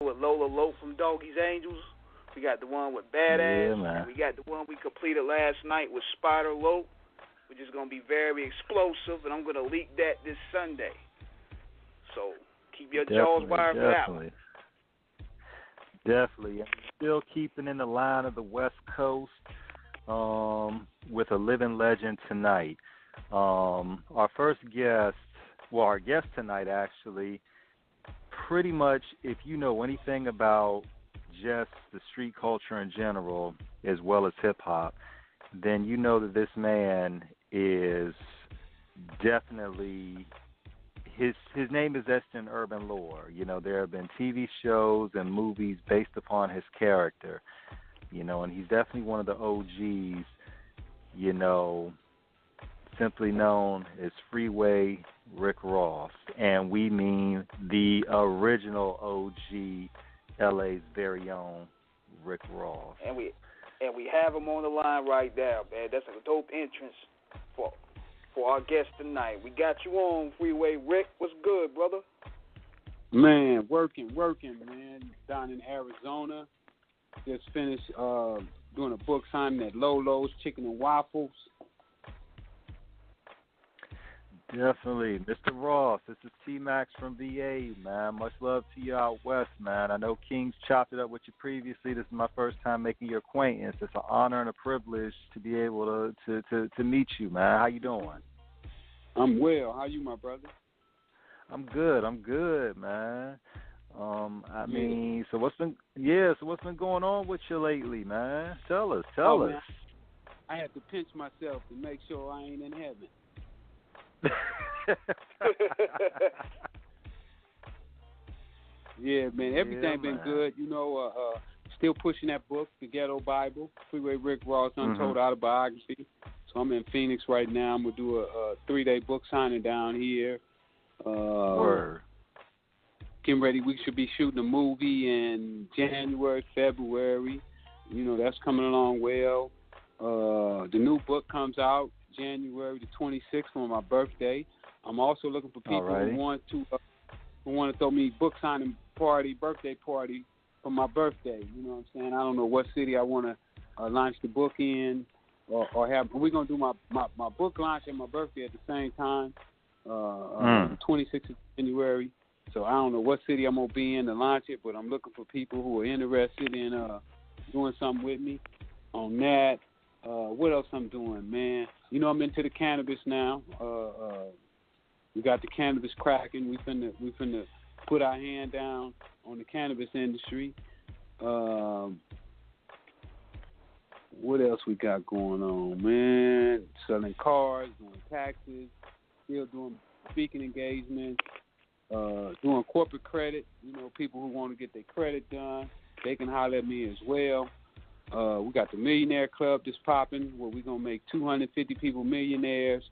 with Lola Lope from Doggy's Angels. We got the one with Badass. Yeah, man. And we got the one we completed last night with Spider Lope, which is going to be very explosive, and I'm going to leak that this Sunday. So keep your jaws wired for that one. Definitely. Still keeping in the line of the West Coast with a living legend tonight. Our first guest, our guest tonight actually, pretty much if you know anything about just the street culture in general as well as hip-hop, then you know that this man is definitely, his name is etched in urban lore. You know, there have been TV shows and movies based upon his character, you know, and he's definitely one of the OGs, you know, simply known as Freeway Rick Ross. And we mean the original OG, LA's very own Rick Ross. And we have him on the line right now, man. That's a dope entrance for our guest tonight. We got you on, Freeway Rick. What's good, brother? Man, working, man. Down in Arizona. Just finished doing a book signing at Lolo's Chicken and Waffles. Definitely. Mr. Ross, this is T-Max from VA, man. Much love to you out west, man. I know King's chopped it up with you previously. This is my first time making your acquaintance. It's an honor and a privilege to be able to meet you, man. How you doing? I'm well. How you, my brother? I'm good, man. I mean, so what's been going on with you lately, man? Tell us. Man, I have to pinch myself to make sure I ain't in heaven. Yeah, man. Everything been good. You know, still pushing that book, The Ghetto Bible, Freeway Rick Ross Untold Autobiography. So I'm in Phoenix right now. I'm gonna do a 3-day book signing down here. Word. Getting ready. We should be shooting a movie in January, February. You know, that's coming along well. The new book comes out January the 26th on my birthday. I'm also looking for people who want to throw me book signing party, birthday party for my birthday. You know what I'm saying? I don't know what city I want to launch the book in or have. We're gonna do my book launch and my birthday at the same time, 26th of January. So I don't know what city I'm gonna be in to launch it, but I'm looking for people who are interested in doing something with me on that. What else I'm doing, man? You know, I'm into the cannabis now. We got the cannabis cracking. We finna put our hand down on the cannabis industry. What else we got going on, man? Selling cars, doing taxes, still doing speaking engagements, doing corporate credit. You know, people who want to get their credit done, they can holler at me as well. We got the Millionaire Club that's popping, where we're going to make 250 people millionaires.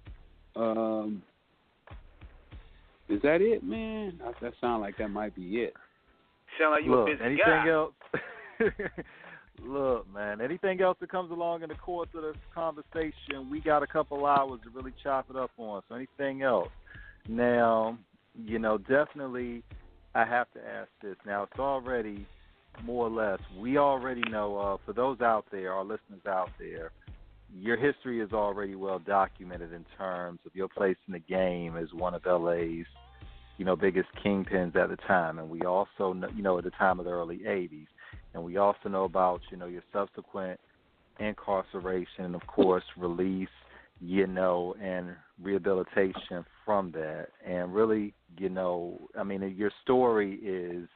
Is that it, man? That sounds like that might be it. Sound like you a busy anything guy. Else? Look, man, anything else that comes along in the course of this conversation, we got a couple hours to really chop it up on. So anything else? Now, you know, definitely I have to ask this. Now, it's already more or less, we already know, for those out there, our listeners out there, your history is already well documented in terms of your place in the game as one of LA's, you know, biggest kingpins at the time. And we also, you know, at the time of the early 80s. And we also know about, you know, your subsequent incarceration and, of course, release, you know, and rehabilitation from that. And really, you know, I mean, your story is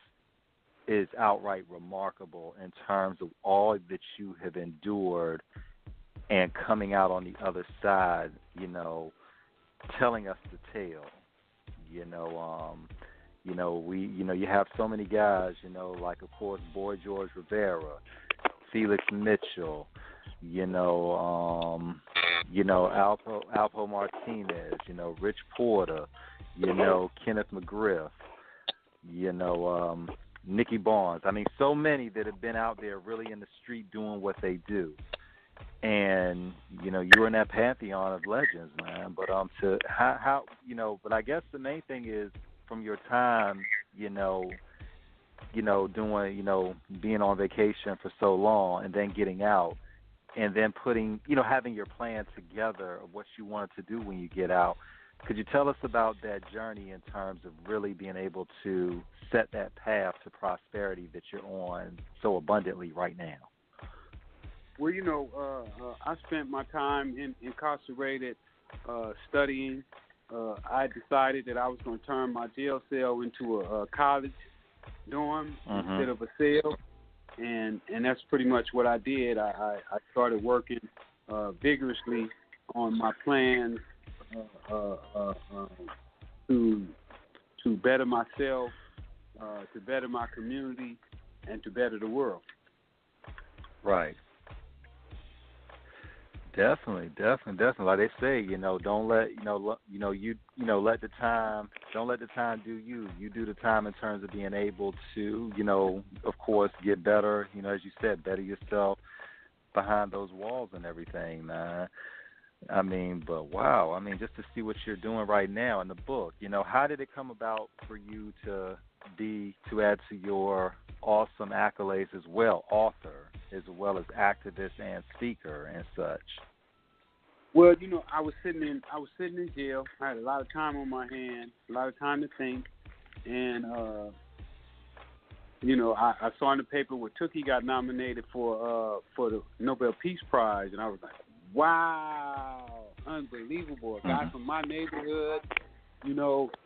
outright remarkable in terms of all that you have endured and coming out on the other side, you know, telling us the tale. You have so many guys, you know, like, of course, Boy George Rivera, Felix Mitchell, Alpo Martinez, you know, Rich Porter, you know, Kenneth McGriff, you know, Nicky Barnes. I mean, so many that have been out there really in the street doing what they do. And, you know, you're in that pantheon of legends, man. But to how you know, but I guess the main thing is from your time, you know, doing, being on vacation for so long and then getting out and then putting, having your plan together of what you wanted to do when you get out. Could you tell us about that journey in terms of really being able to set that path to prosperity that you're on so abundantly right now? Well, I spent my time incarcerated studying. I decided that I was going to turn my jail cell into a college dorm instead of a cell, and that's pretty much what I did. I started working vigorously on my plans to better myself, to better my community, and to better the world. Right. Definitely. Like they say, don't let let the time do you. You do the time in terms of being able to, of course, get better. As you said, better yourself behind those walls and everything, man. But wow, just to see what you're doing right now in the book. How did it come about for you to add to your awesome accolades as well, author, as well as activist and speaker and such? Well, I was sitting in jail. I had a lot of time on my hands, a lot of time to think, and I saw in the paper where Tookie got nominated for the Nobel Peace Prize, and I was like, wow, unbelievable! A guy from my neighborhood,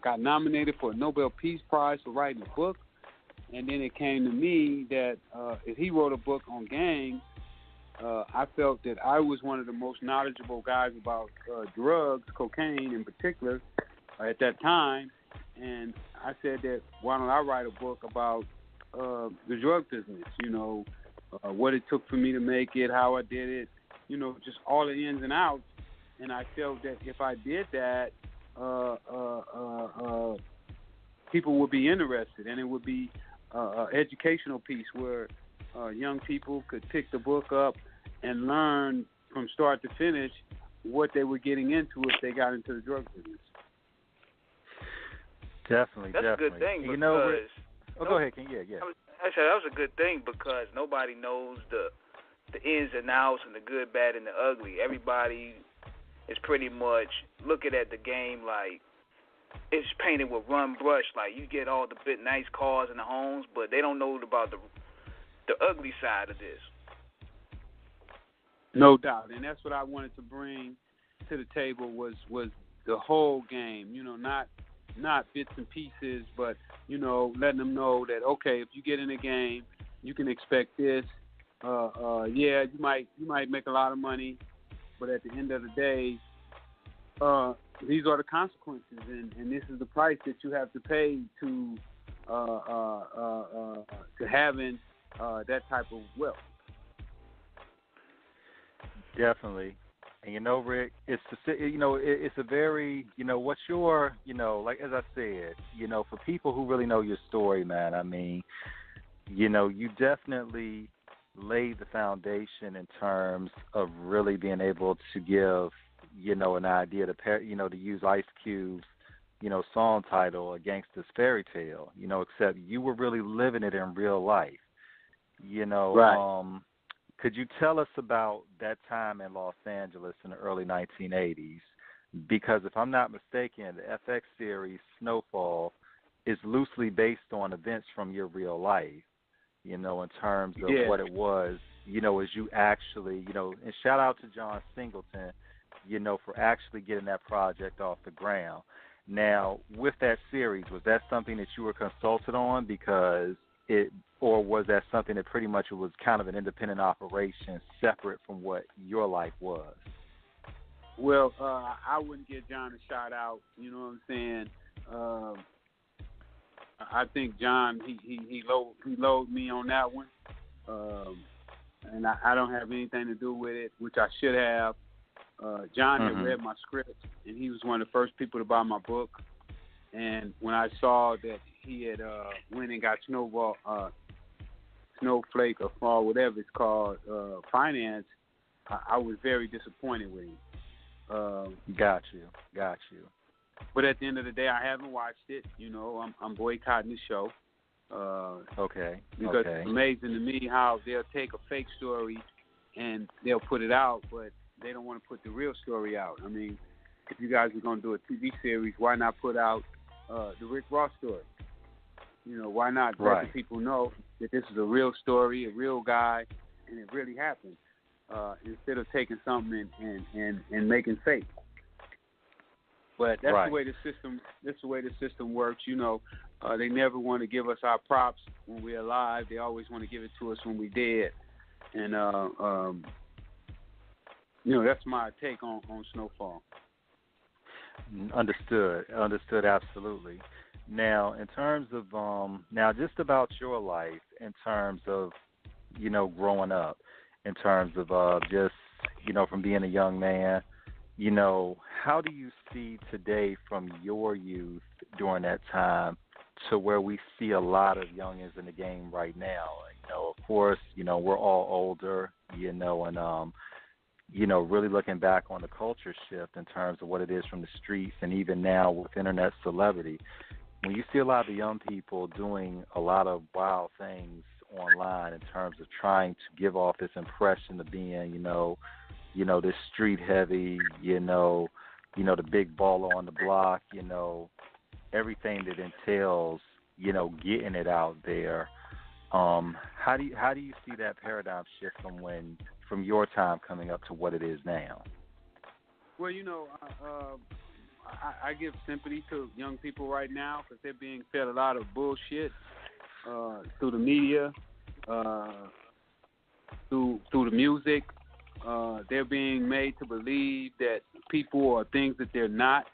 got nominated for a Nobel Peace Prize for writing a book. And then it came to me that if he wrote a book on gangs, I felt that I was one of the most knowledgeable guys about drugs, cocaine in particular, at that time. And I said that, why don't I write a book about the drug business, what it took for me to make it, how I did it, just all the ins and outs. And I felt that if I did that, people would be interested, and it would be educational piece where young people could pick the book up and learn from start to finish what they were getting into if they got into the drug business. Definitely. That's a good thing because... go ahead, Ken. Yeah. Actually, that was a good thing because nobody knows the ins and outs and the good, bad, and the ugly. Everybody is pretty much looking at the game like it's painted with one brush. Like you get all the big nice cars and the homes, but they don't know about the ugly side of this. No doubt, and that's what I wanted to bring to the table was the whole game. Not bits and pieces, but letting them know that okay, if you get in the game, you can expect this. You might make a lot of money, but at the end of the day, these are the consequences, and this is the price that you have to pay to having that type of wealth. Definitely. And Rick, it's a very, what's your, like as I said, for people who really know your story, man, you definitely laid the foundation in terms of really being able to give, an idea to use Ice Cube's, song title, A Gangsta's Fairy Tale, except you were really living it in real life, Right. Could you tell us about that time in Los Angeles in the early 1980s? Because if I'm not mistaken, the FX series Snowfall is loosely based on events from your real life, in terms of what it was, as you actually, and shout out to John Singleton, for actually getting that project off the ground. Now, with that series, was that something that you were consulted on or was that something that pretty much was kind of an independent operation separate from what your life was? Well, I wouldn't give John a shout out, you know what I'm saying? I think John, he loaded me on that one, and I don't have anything to do with it, which I should have. John had read my script, and he was one of the first people to buy my book. And when I saw that he had went and got Snowflake or Fall, whatever it's called, finance, I was very disappointed with him. Got you. But at the end of the day, I haven't watched it. I'm boycotting the show. Okay. Because it's amazing to me how they'll take a fake story and they'll put it out, but they don't want to put the real story out. I mean, if you guys are going to do a TV series, why not put out the Rick Ross story? You know, why not let the people know that this is a real story, a real guy, and it really happened, instead of taking something and making fake. But that's the way the system. That's the way the system works. You know, they never want to give us our props when we're alive. They always want to give it to us when we're dead. And you know, that's my take on Snowfall. Understood, absolutely. Now, in terms of now, just about your life, in terms of, you know, growing up, in terms of just, you know, from being a young man, you know, how do you see today from your youth during that time to where we see a lot of youngins in the game right now? You know, of course, you know, we're all older, you know, and you know, really looking back on the culture shift in terms of what it is from the streets, and even now with internet celebrity, when you see a lot of the young people doing a lot of wild things online in terms of trying to give off this impression of being, you know, this street heavy, you know, the big baller on the block, you know, everything that entails, you know, getting it out there. How do you see that paradigm shift from your time coming up to what it is now? Well, you know, I give sympathy to young people right now because they're being fed a lot of bullshit through the media, through the music. They're being made to believe that people are things that they're not.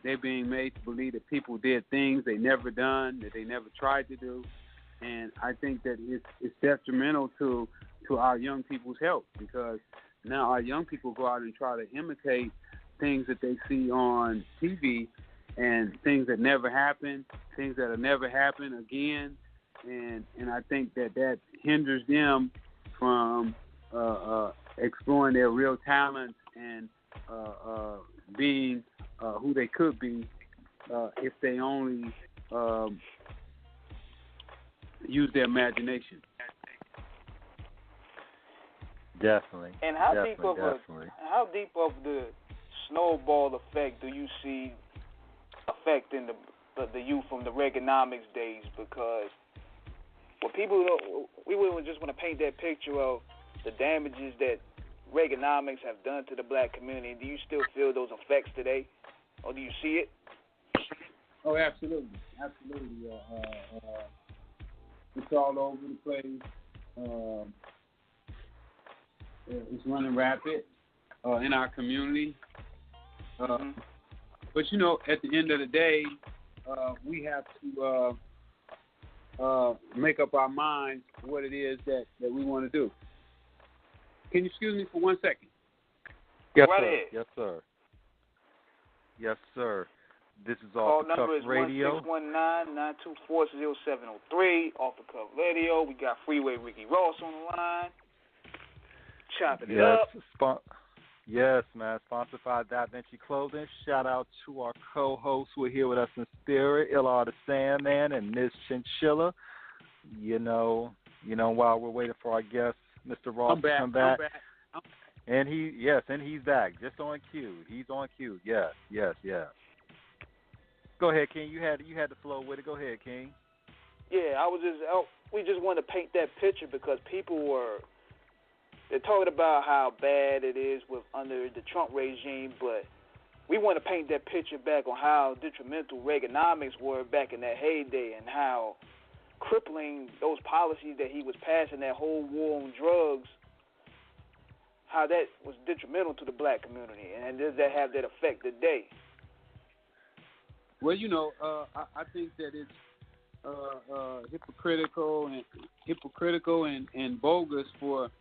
They're being made to believe that people did things they never done, that they never tried to do. And I think that it's detrimental to our young people's health, because now our young people go out and try to imitate things that they see on TV and things that never happen, things that will never happen again. And I think that hinders them from exploring their real talents and being who they could be if they only use their imagination. Definitely. And how deep of the snowball effect do you see affecting the youth from the Reganomics days? Because what people we would just want to paint that picture of the damages that Reganomics have done to the black community. Do you still feel those effects today, or do you see it? Oh, absolutely. It's all over the place. It's running rapid in our community. But, you know, at the end of the day, we have to make up our minds what it is that we want to do. Can you excuse me for 1 second? Yes, right sir. Ahead. Yes, sir. Yes, sir. This is Call Off the Cuff Radio. Call number is 1-619-924-0703. Off the Cuff Radio. We got Freeway Rick Ross on the line. Chopping it up. Yes, man. Sponsored by Da Vinci Clothing. Shout out to our co-hosts who are here with us in spirit, Ilar the Sandman and Miss Chinchilla. You know, while we're waiting for our guest, Mr. Ross, to come back. And he's back. Just on cue. He's on cue. Yes. Go ahead, King. You had the flow with it. Go ahead, King. Yeah, we just want to paint that picture because they're talking about how bad it is under the Trump regime, but we want to paint that picture back on how detrimental Reganomics were back in that heyday and how crippling those policies that he was passing, that whole war on drugs, how that was detrimental to the black community, and does that have that effect today? Well, you know, I think that it's hypocritical and bogus for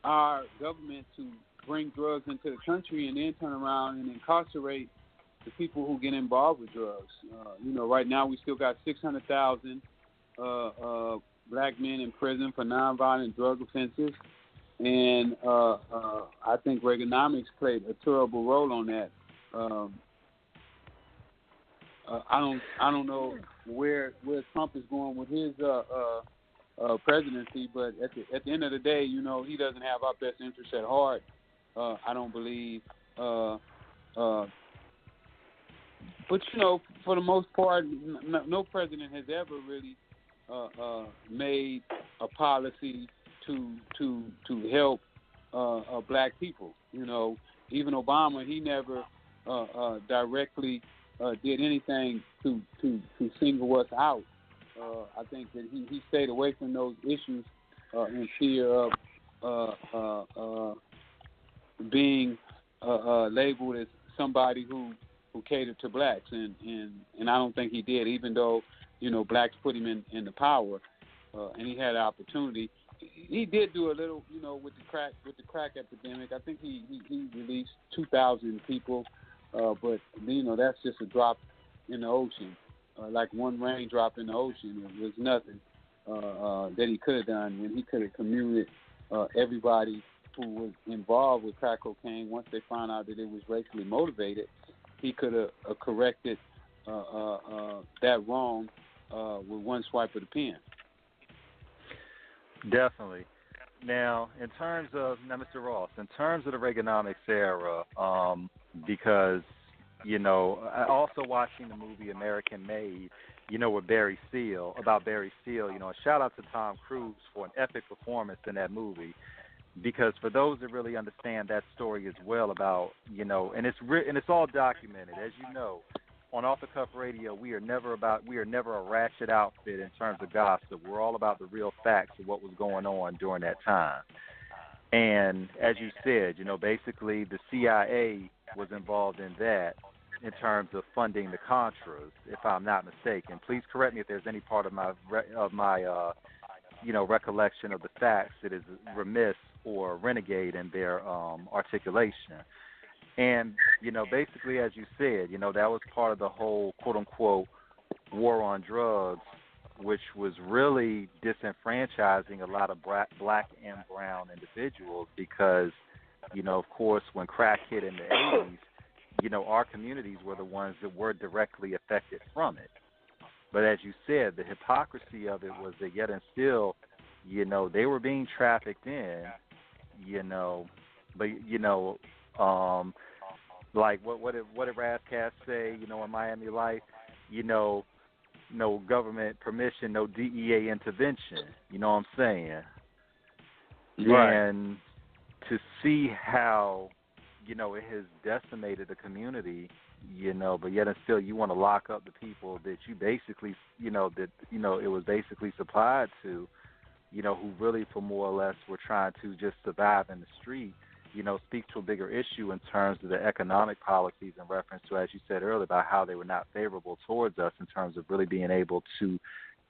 our government to bring drugs into the country and then turn around and incarcerate the people who get involved with drugs. You know, right now we still got 600,000 black men in prison for nonviolent drug offenses, and I think Reganomics played a terrible role on that. I don't know where Trump is going with his presidency, but at the end of the day, you know, he doesn't have our best interests at heart. I don't believe. But you know, for the most part, no president has ever really made a policy to help black people. You know, even Obama, he never directly did anything to single us out. I think that he stayed away from those issues in fear of being labeled as somebody who catered to blacks, and I don't think he did, even though, you know, blacks put him in the power, and he had an opportunity. He did do a little, you know, with the crack epidemic. I think he released 2,000 people, but you know, that's just a drop in the ocean, like one raindrop in the ocean. It was nothing that he could have done when he could have commuted everybody who was involved with crack cocaine. Once they found out that it was racially motivated, he could have corrected that wrong with one swipe of the pen. Definitely. Now, Mr. Ross, in terms of the Reganomics era, because, you know, also watching the movie American Made, you know, with Barry Seal, you know, a shout out to Tom Cruise for an epic performance in that movie. Because for those that really understand that story as well about, you know, and it's all documented, as you know, on Off the Cuff Radio, we are never a ratchet outfit in terms of gossip. We're all about the real facts of what was going on during that time. And as you said, you know, basically the CIA was involved in that in terms of funding the Contras, if I'm not mistaken. Please correct me if there's any part of my you know, recollection of the facts that is remiss or renegade in their articulation. And, you know, basically, as you said, you know, that was part of the whole, quote-unquote, war on drugs, which was really disenfranchising a lot of black and brown individuals because, you know, of course, when crack hit in the 80s, you know, our communities were the ones that were directly affected from it. But as you said, the hypocrisy of it was that yet and still, you know, they were being trafficked in, you know, but, you know, like what did Rathcast say, you know, in Miami Life, you know, no government permission, no DEA intervention, you know what I'm saying? Right. And to see how, you know, it has decimated the community, you know, but yet and still you want to lock up the people that you basically, you know, that, you know, it was basically supplied to, you know, who really for more or less were trying to just survive in the street, you know, speak to a bigger issue in terms of the economic policies in reference to, as you said earlier, about how they were not favorable towards us in terms of really being able to,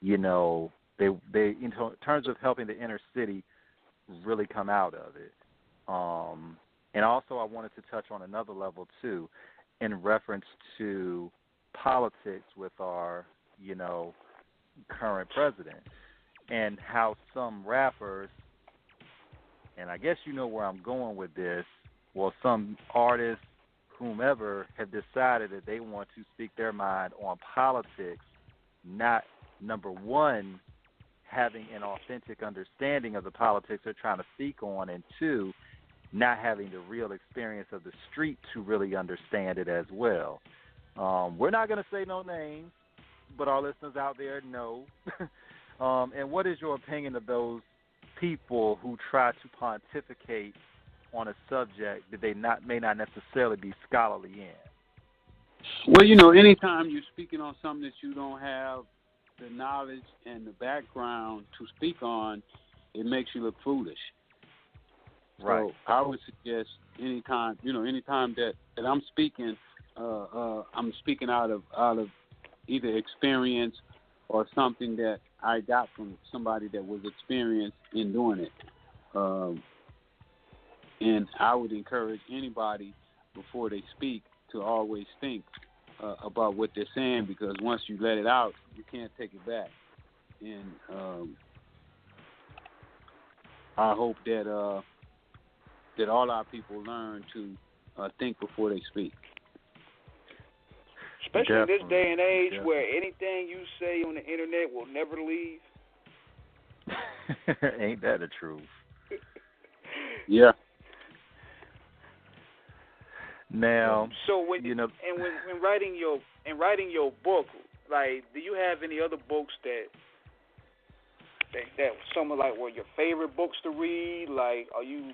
you know, they in terms of helping the inner city really come out of it. And also I wanted to touch on another level, too, in reference to politics with our, you know, current president and how some rappers, and I guess you know where I'm going with this, well, some artists, whomever, have decided that they want to speak their mind on politics, not, number one, having an authentic understanding of the politics they're trying to speak on, and two, not having the real experience of the street to really understand it as well. We're not going to say no names, but our listeners out there know. And what is your opinion of those people who try to pontificate on a subject that they may not necessarily be scholarly in? Well, you know, anytime you're speaking on something that you don't have the knowledge and the background to speak on, it makes you look foolish. Right. So I would suggest anytime that I'm speaking, I'm speaking out of either experience or something that I got from somebody that was experienced in doing it. And I would encourage anybody before they speak to always think about what they're saying, because once you let it out, you can't take it back. And I hope that all our people learn to think before they speak. Especially in this Definitely. day and age Definitely. where anything you say on the internet will never leave. Ain't that the truth? Yeah. Now, So when you know, and when writing your book, like, do you have any other books that some of like were your favorite books to read? Like, are you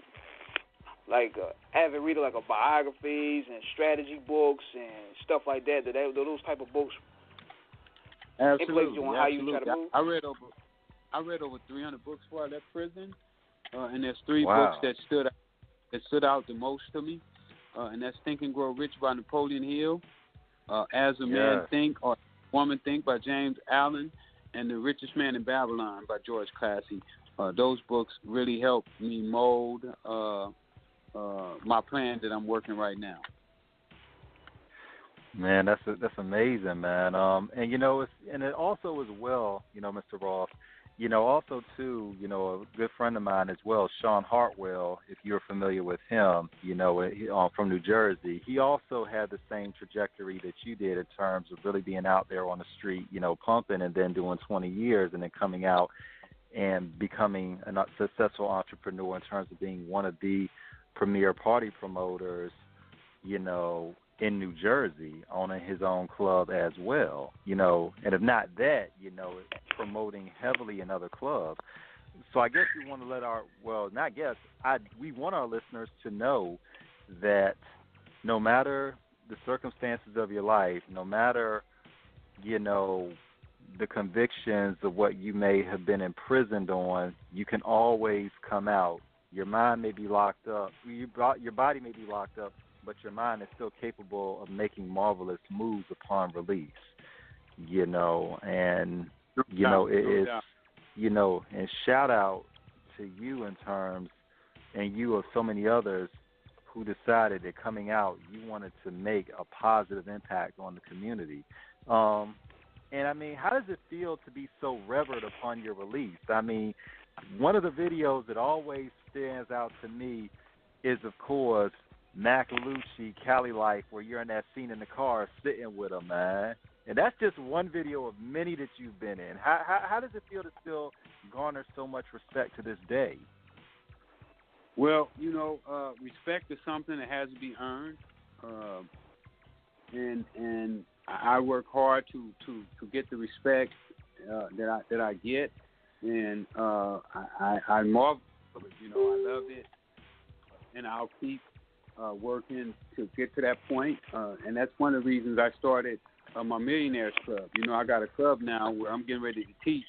like avid reader like of biographies and strategy books and stuff like that? Do those type of books influence you Absolutely. on how you try to Absolutely. move? I read over 300 books before I left prison, and there's three wow. books that stood out the most to me, and that's Think and Grow Rich by Napoleon Hill, As a Man Yes. Think or Woman Think by James Allen, and The Richest Man in Babylon by George Classy. Those books really helped me mold my plan that I'm working right now. Man, that's amazing, man. And you know, it also as well, you know, Mr. Ross, you know, also too, you know, a good friend of mine as well, Sean Hartwell, if you're familiar with him, you know, from New Jersey. He also had the same trajectory that you did in terms of really being out there on the street, you know, pumping, and then doing 20 years and then coming out and becoming a successful entrepreneur in terms of being one of the premier party promoters, you know, in New Jersey, owning his own club as well, you know, and if not that, you know, promoting heavily in other clubs. So I guess we want to we want our listeners to know that no matter the circumstances of your life, no matter, you know, the convictions of what you may have been imprisoned on, you can always come out. Your mind may be locked up, your body may be locked up, but your mind is still capable of making marvelous moves upon release, you know, and, you know, it is, you know, and shout out to you in terms, and you of so many others who decided that coming out, you wanted to make a positive impact on the community. And, I mean, how does it feel to be so revered upon your release? I mean, one of the videos that always stands out to me is, of course, Macalucci, Cali Life, where you're in that scene in the car sitting with him, man. And that's just one video of many that you've been in. How does it feel to still garner so much respect to this day? Well, you know, respect is something that has to be earned, and I work hard to get the respect that I get, and I marvel, you know, I love it, and I'll keep working to get to that point, and that's one of the reasons I started my Millionaires Club. You know, I got a club now where I'm getting ready to teach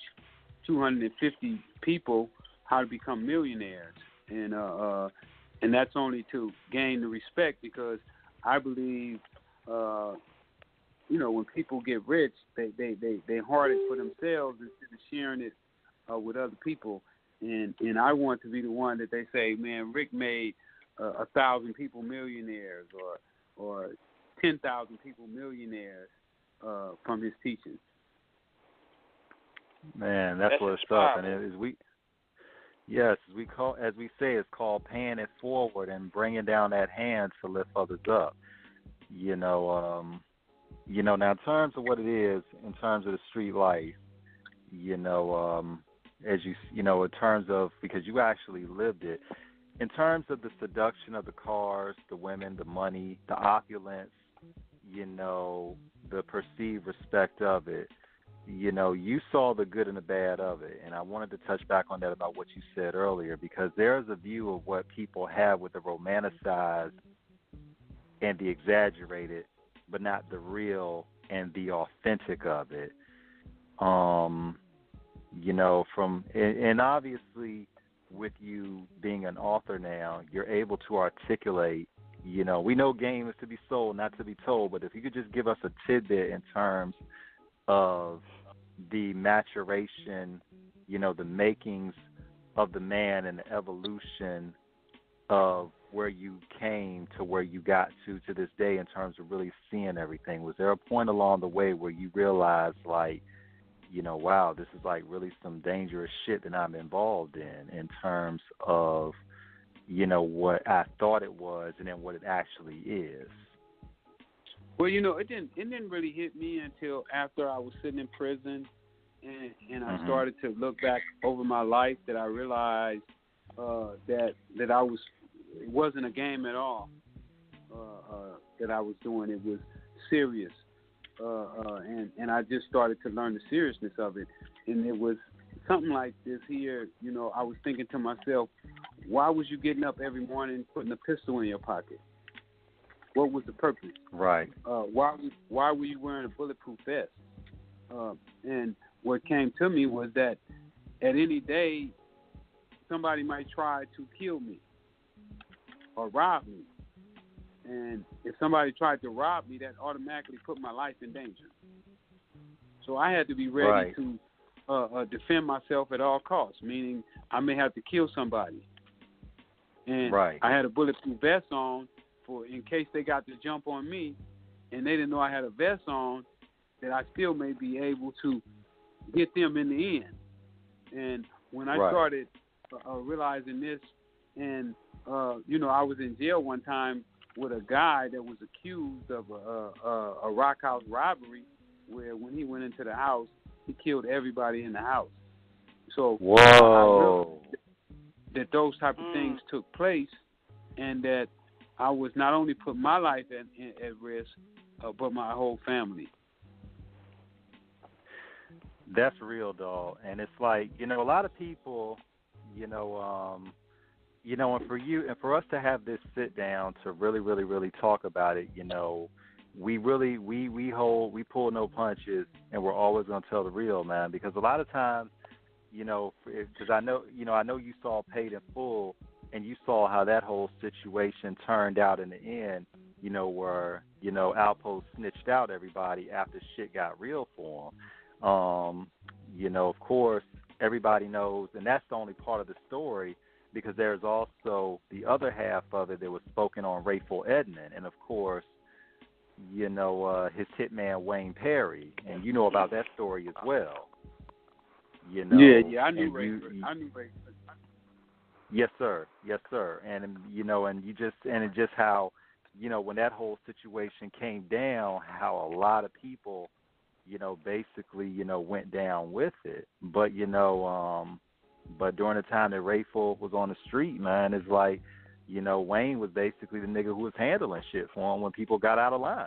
250 people how to become millionaires, and that's only to gain the respect, because I believe, you know, when people get rich, they hoard it for themselves instead of sharing it with other people, and I want to be the one that they say, man, Rick made 1,000 people millionaires, or 10,000 people millionaires from his teachings. Man, that's what's up. And as we say, it's called paying it forward and bringing down that hand to lift others up. You know, now in terms of what it is, in terms of the street life, you know, as you know, in terms of, because you actually lived it, in terms of the seduction of the cars, the women, the money, the opulence, you know, the perceived respect of it, you know, you saw the good and the bad of it. And I wanted to touch back on that about what you said earlier, because there's a view of what people have with the romanticized and the exaggerated, but not the real and the authentic of it. You know, and obviously with you being an author now, you're able to articulate, you know, we know game is to be sold, not to be told, but if you could just give us a tidbit in terms of the maturation, you know, the makings of the man and the evolution of where you came to where you got to this day in terms of really seeing everything. Was there a point along the way where you realized, like, you know, wow, this is like really some dangerous shit that I'm involved in terms of, you know, what I thought it was and then what it actually is? Well, it didn't really hit me until after I was sitting in prison, and I started to look back over my life, that I realized that it wasn't a game at all that I was doing. It was serious, and I just started to learn the seriousness of it. And it was something like this here. I was thinking to myself, why was you getting up every morning putting a pistol in your pocket? What was the purpose? Right. Why were you wearing a bulletproof vest? And what came to me was that at any day, somebody might try to kill me or rob me. And if somebody tried to rob me, that automatically put my life in danger. So I had to be ready to defend myself at all costs, meaning I may have to kill somebody. And I had a bulletproof vest on for in case they got to jump on me and they didn't know I had a vest on, that I still may be able to get them in the end. And when I started realizing this, and I was in jail one time with a guy that was accused of a rock house robbery, where when he went into the house, he killed everybody in the house. So I realized that those type of things took place, and that I was not only put my life at risk, but my whole family. That's real, dog. And it's like, a lot of people, and for you and for us to have this sit down to really, really, really talk about it, we really we pull no punches, and we're always gonna tell the real, man. Because a lot of times, because I know you saw Paid in Full, and you saw how that whole situation turned out in the end, where Outpost snitched out everybody after shit got real for him. Of course, everybody knows, and that's the only part of the story, because there's also the other half of it that was spoken on Rayful Edmond, and of course, his hitman Wayne Perry, and you know about that story as well. I knew Rayful. Yes, sir. And and just how, when that whole situation came down, how a lot of people, basically, went down with it. But but during the time that Rayful was on the street, man, it's like, Wayne was basically the nigga who was handling shit for him when people got out of line.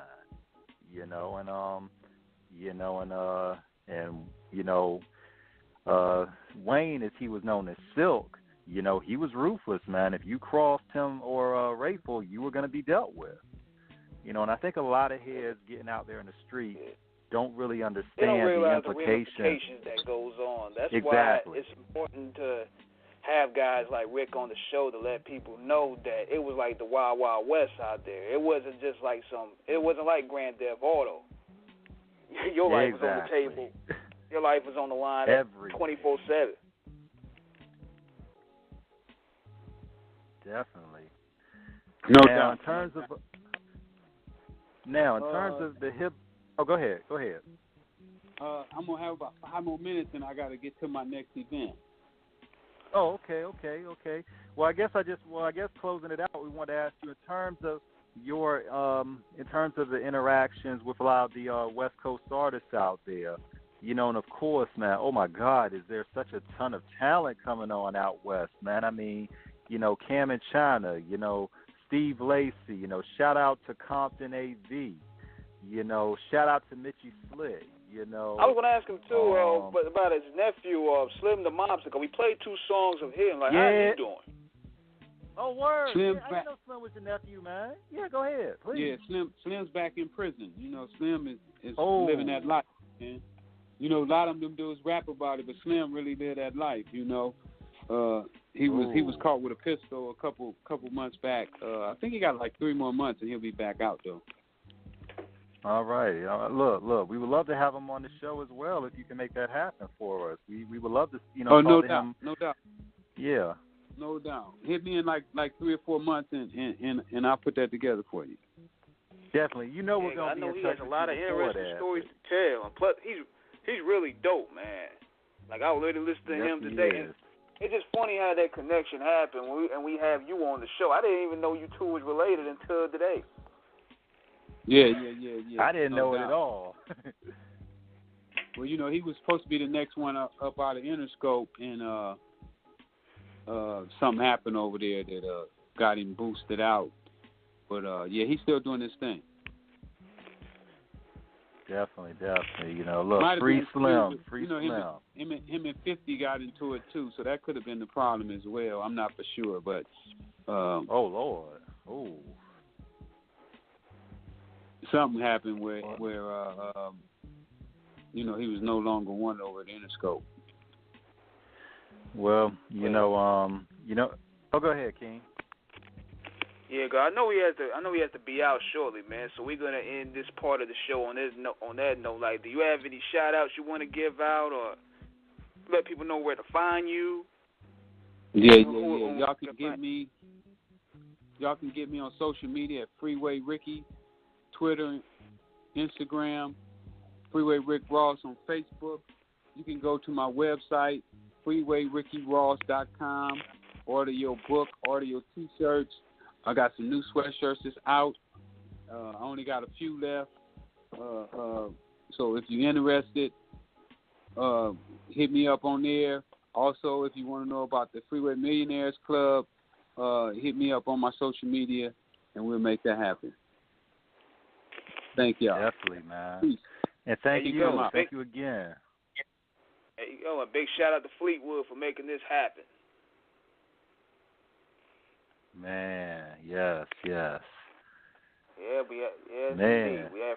Wayne, as he was known as Silk, he was ruthless, man. If you crossed him or Rayful, you were going to be dealt with. And I think a lot of heads getting out there in the street don't really understand the implications that goes on. That's why it's important to have guys like Rick on the show to let people know that it was like the Wild Wild West out there. It wasn't just like it wasn't like Grand Theft Auto. Your life was on the table. Your life was on the line 24/7. Definitely. No doubt. Now, in terms of the hip. Oh, go ahead. I'm gonna have about 5 more minutes, and I got to get to my next event. Oh, okay. Well, I guess closing it out, we want to ask you in terms of your in terms of the interactions with a lot of the West Coast artists out there, and of course, man, oh my God, is there such a ton of talent coming on out west, man? I mean, Cam and China, Steve Lacy, shout out to Compton AV. Shout out to Mitchie Slick. I was going to ask him too, about his nephew, Slim the Mobster. Because we played 2 songs of him. Like, how you doing? Oh, word. Slim I didn't know Slim was your nephew, man. Yeah, go ahead, please. Yeah, Slim's back in prison. Slim is living that life, man. A lot of them dudes rap about it, but Slim really lived that life. He was caught with a pistol a couple months back. I think he got like 3 more months, and he'll be back out though. All right. Look. We would love to have him on the show as well if you can make that happen for us. We would love to, talk to him. No doubt. Yeah. No doubt. Hit me in like 3 or 4 months, and I'll put that together for you. Definitely. We're gonna be in touch. I know he has a lot of interesting stories to tell, and plus he's really dope, man. Like I was literally listening to him today. And it's just funny how that connection happened and we have you on the show. I didn't even know you two was related until today. Yeah. I didn't know it doubt. at all. Well, you know, he was supposed to be the next one up out of Interscope, and something happened over there that got him boosted out. But yeah, he's still doing his thing. Definitely. You know, look, Might have Free been Slim. Him and 50 got into it too, so that could have been the problem as well. I'm not for sure, but oh Lord, oh. Something happened where you know, he was no longer wanted over at Interscope. Well, you know. Oh, go ahead, King. Yeah, God, I know he has to be out shortly, man. So we're gonna end this part of the show on that note. Like, do you have any shout outs you want to give out, or let people know where to find you? Yeah. Y'all can get me on social media at Freeway Ricky, Twitter, Instagram, Freeway Rick Ross on Facebook. You can go to my website, freewayrickyross.com. Order your book, order your T-shirts. I got some new sweatshirts that's out. I only got a few left. So if you're interested, hit me up on there. Also, if you want to know about the Freeway Millionaires Club, hit me up on my social media, and we'll make that happen. Thank y'all. Definitely, man. Peace. And thank you. Thank you again. There you go. A big shout out to Fleetwood for making this happen. Man, yes. Yeah, man. Indeed. We have